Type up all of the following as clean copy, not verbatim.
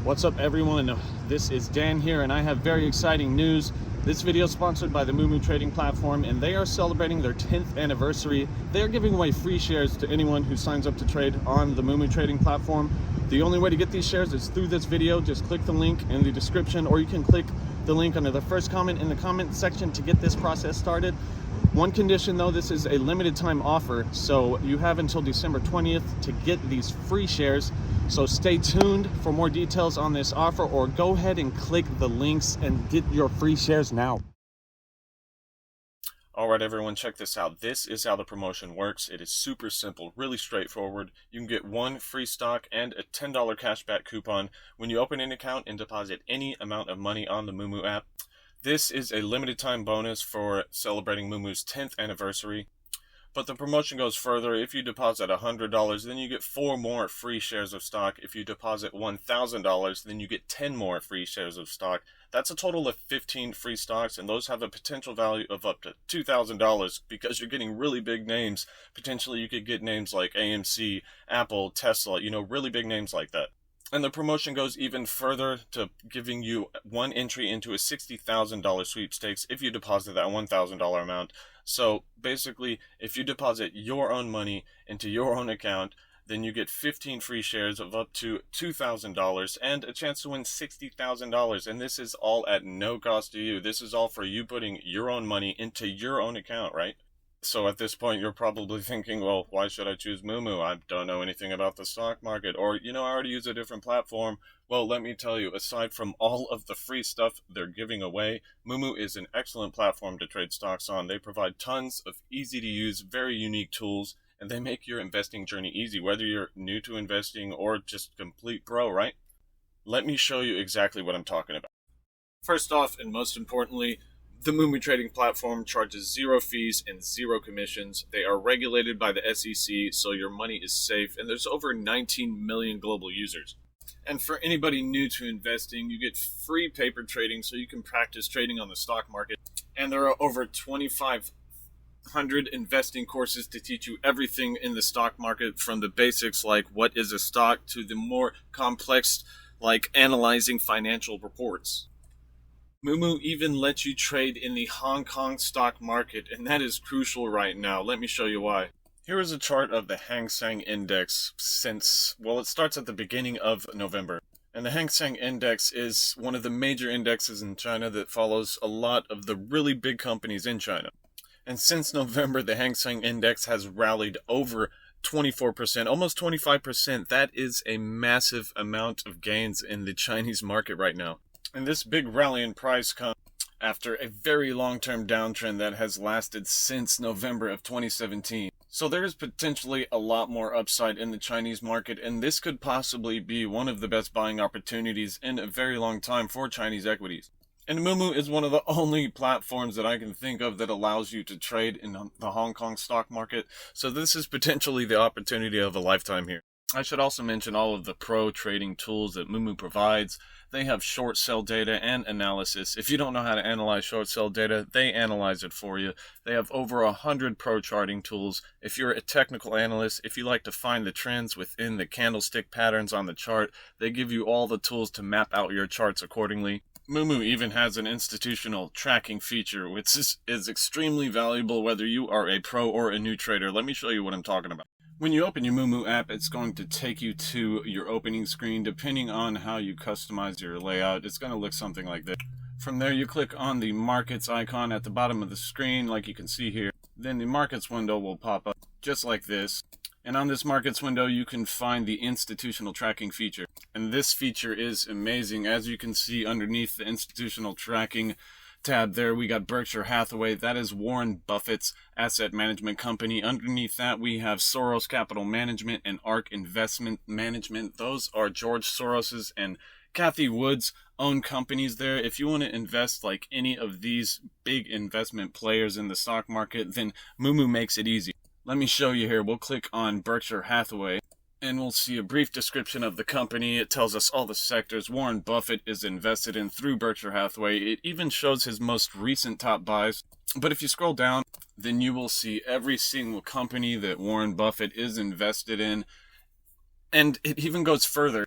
What's up everyone, this is Dan here and I have very exciting news. This video is sponsored by the Moomoo trading platform and they are celebrating their 10th anniversary. They are giving away free shares to anyone who signs up to trade on the Moomoo trading platform. The only way to get these shares is through this video. Just click the link in the description or you can click the link under the first comment in the comment section to get this process started. One condition though, this is a limited time offer, so you have until December 20th to get these free shares. So stay tuned for more details on this offer or go ahead and click the links and get your free shares now. Alright everyone, check this out. This is how the promotion works. It is super simple, really straightforward. You can get one free stock and a $10 cashback coupon when you open an account and deposit any amount of money on the Moomoo app. This is a limited time bonus for celebrating Moomoo's 10th anniversary. But the promotion goes further. If you deposit $100, then you get 4 more free shares of stock. If you deposit $1,000, then you get 10 more free shares of stock. That's a total of 15 free stocks, and those have a potential value of up to $2,000 because you're getting really big names. Potentially you could get names like AMC, Apple, Tesla, really big names like that. And the promotion goes even further to giving you one entry into a $60,000 sweepstakes if you deposit that $1,000 amount. So basically, if you deposit your own money into your own account, then you get 15 free shares of up to $2,000 and a chance to win $60,000. And this is all at no cost to you. This is all for you putting your own money into your own account, right? So at this point, you're probably thinking, well, why should I choose Moomoo? I don't know anything about the stock market. Or, I already use a different platform. Well, let me tell you, aside from all of the free stuff they're giving away, Moomoo is an excellent platform to trade stocks on. They provide tons of easy-to-use, very unique tools, and they make your investing journey easy, whether you're new to investing or just complete pro, right? Let me show you exactly what I'm talking about. First off, and most importantly, the Moomoo trading platform charges 0 fees and 0 commissions. They are regulated by the SEC, so your money is safe, and there's over 19 million global users. And for anybody new to investing, you get free paper trading so you can practice trading on the stock market. And there are over 2,500 investing courses to teach you everything in the stock market, from the basics like what is a stock to the more complex like analyzing financial reports. Moomoo even lets you trade in the Hong Kong stock market, and that is crucial right now. Let me show you why. Here is a chart of the Hang Seng Index since, it starts at the beginning of November. And the Hang Seng Index is one of the major indexes in China that follows a lot of the really big companies in China. And since November, the Hang Seng Index has rallied over 24%, almost 25%. That is a massive amount of gains in the Chinese market right now. And this big rally in price comes after a very long-term downtrend that has lasted since November of 2017. So there is potentially a lot more upside in the Chinese market, and this could possibly be one of the best buying opportunities in a very long time for Chinese equities. And Moomoo is one of the only platforms that I can think of that allows you to trade in the Hong Kong stock market. So this is potentially the opportunity of a lifetime here. I should also mention all of the pro trading tools that Moomoo provides. They have short sell data and analysis. If you don't know how to analyze short sell data, they analyze it for you. They have over 100 pro charting tools. If you're a technical analyst, if you like to find the trends within the candlestick patterns on the chart, they give you all the tools to map out your charts accordingly. Moomoo even has an institutional tracking feature, which is extremely valuable whether you are a pro or a new trader. Let me show you what I'm talking about. When you open your Moomoo app, it's going to take you to your opening screen. Depending on how you customize your layout, it's going to look something like this. From there, you click on the markets icon at the bottom of the screen, like you can see here. Then the markets window will pop up just like this. And on this markets window, you can find the institutional tracking feature. And this feature is amazing. As you can see underneath the institutional tracking tab there, we got Berkshire Hathaway. That is Warren Buffett's asset management company. Underneath that, we have Soros Capital Management and ARK Investment Management. Those are George Soros's and Kathy Wood's own companies there. If you want to invest like any of these big investment players in the stock market, then Moomoo makes it easy. Let me show you here. We'll click on Berkshire Hathaway, and we'll see a brief description of the company. It tells us all the sectors Warren Buffett is invested in through Berkshire Hathaway. It even shows his most recent top buys. But if you scroll down, then you will see every single company that Warren Buffett is invested in. And it even goes further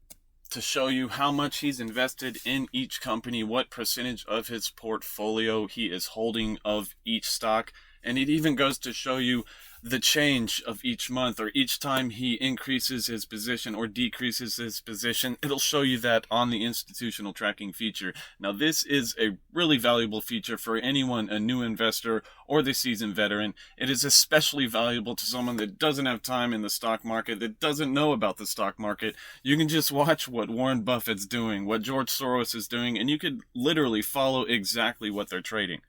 to show you how much he's invested in each company, what percentage of his portfolio he is holding of each stock. And it even goes to show you the change of each month, or each time he increases his position or decreases his position. It'll show you that on the institutional tracking feature. Now, this is a really valuable feature for anyone, a new investor or the seasoned veteran. It is especially valuable to someone that doesn't have time in the stock market, that doesn't know about the stock market. You can just watch what Warren Buffett's doing, what George Soros is doing, and you could literally follow exactly what they're trading.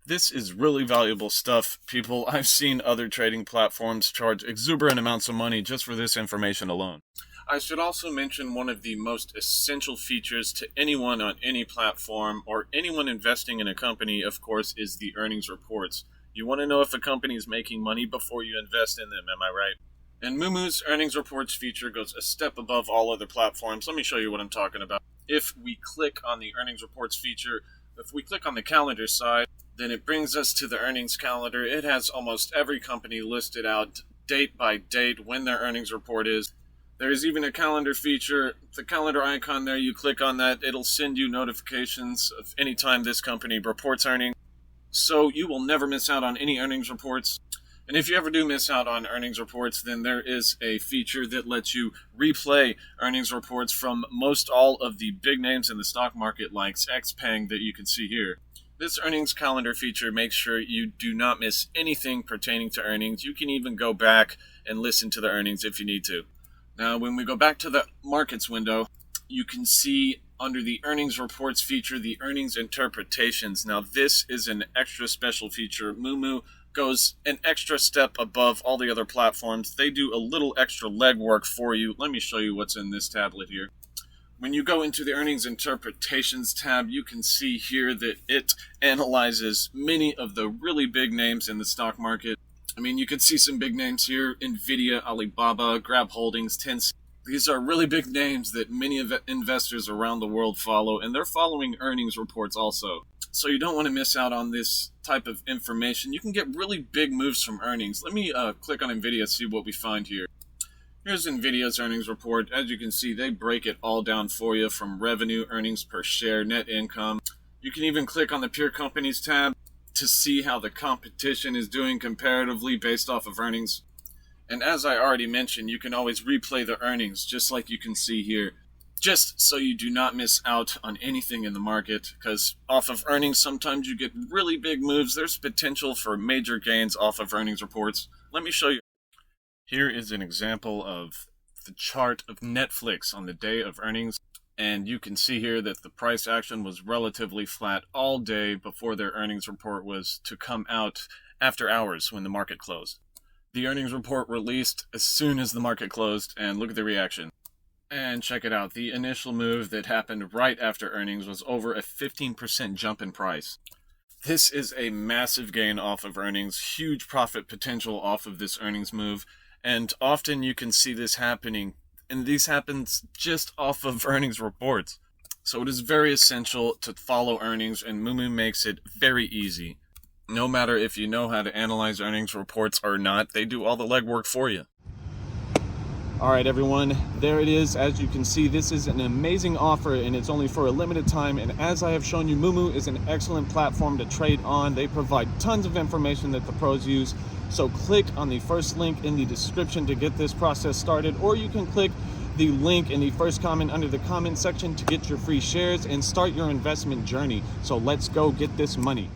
This is really valuable stuff, people. I've seen other trading platforms charge exuberant amounts of money just for this information alone. I should also mention one of the most essential features to anyone on any platform or anyone investing in a company, of course, is the earnings reports. You want to know if a company is making money before you invest in them, am I right? And Moomoo's earnings reports feature goes a step above all other platforms. Let me show you what I'm talking about. If we click on the earnings reports feature, if we click on the calendar side, then it brings us to the earnings calendar. It has almost every company listed out date by date when their earnings report is. There's even a calendar feature. The calendar icon there, you click on that, it'll send you notifications of any time this company reports earnings. So you will never miss out on any earnings reports. And if you ever do miss out on earnings reports, then there is a feature that lets you replay earnings reports from most all of the big names in the stock market, like XPeng that you can see here. This earnings calendar feature makes sure you do not miss anything pertaining to earnings. You can even go back and listen to the earnings if you need to. Now, when we go back to the markets window, you can see under the earnings reports feature, the earnings interpretations. Now, this is an extra special feature. Moomoo goes an extra step above all the other platforms. They do a little extra legwork for you. Let me show you what's in this tablet here. When you go into the earnings interpretations tab, you can see here that it analyzes many of the really big names in the stock market. I mean, you can see some big names here: Nvidia, Alibaba, Grab Holdings, Tencent. These are really big names that many investors around the world follow, and they're following earnings reports also. So you don't want to miss out on this type of information. You can get really big moves from earnings. Let me click on Nvidia, see what we find here. Here's Nvidia's earnings report. As you can see, they break it all down for you, from revenue, earnings per share, net income. You can even click on the peer companies tab to see how the competition is doing comparatively based off of earnings. And as I already mentioned, you can always replay the earnings, just like you can see here, just so you do not miss out on anything in the market, because off of earnings, sometimes you get really big moves. There's potential for major gains off of earnings reports. Let me show you. Here is an example of the chart of Netflix on the day of earnings, and you can see here that the price action was relatively flat all day before their earnings report was to come out after hours when the market closed. The earnings report released as soon as the market closed, and look at the reaction. And check it out, the initial move that happened right after earnings was over a 15% jump in price. This is a massive gain off of earnings, huge profit potential off of this earnings move. And often you can see this happening, and this happens just off of earnings reports. So it is very essential to follow earnings, and Moomoo makes it very easy. No matter if you know how to analyze earnings reports or not, they do all the legwork for you. Alright everyone, there it is. As you can see, this is an amazing offer, and it's only for a limited time. And as I have shown you, Moomoo is an excellent platform to trade on. They provide tons of information that the pros use. So click on the first link in the description to get this process started, or you can click the link in the first comment under the comment section to get your free shares and start your investment journey. So let's go get this money.